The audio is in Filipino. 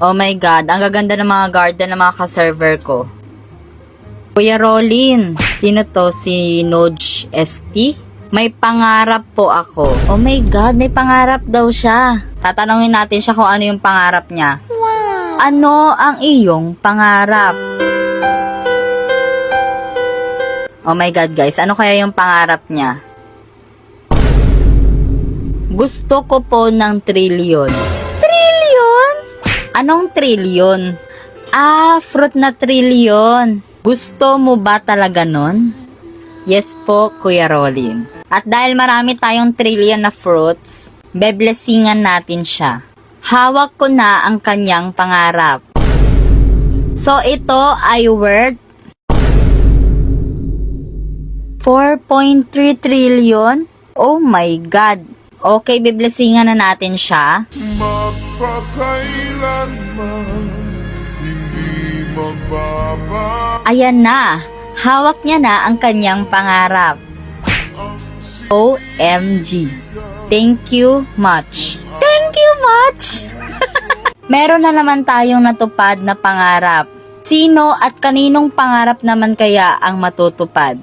Oh my God, ang gaganda ng mga garden ng mga ka-server ko. Kuya Rolin, sino to? Si Noj ST? May pangarap po ako. Oh my God, may pangarap daw siya. Tatanungin natin siya kung ano yung pangarap niya. Wow! Ano ang iyong pangarap? Oh my God guys, ano kaya yung pangarap niya? Gusto ko po ng trillion. Trillion? Anong trillion? Fruit na trillion. Gusto mo ba talaga nun? Yes po, Kuya Rolin. At dahil marami tayong trillion na fruits, beblessingan natin siya. Hawak ko na ang kanyang pangarap. So ito ay worth 4.3 trillion? Oh my God. Okay, beblessingan na natin siya. Magpakailanman hindi magbaba. Ayan na. Hawak niya na ang kanyang pangarap. OMG. Thank you much. Thank you much. Meron na naman tayong natupad na pangarap. Sino at kaninong pangarap naman kaya ang matutupad?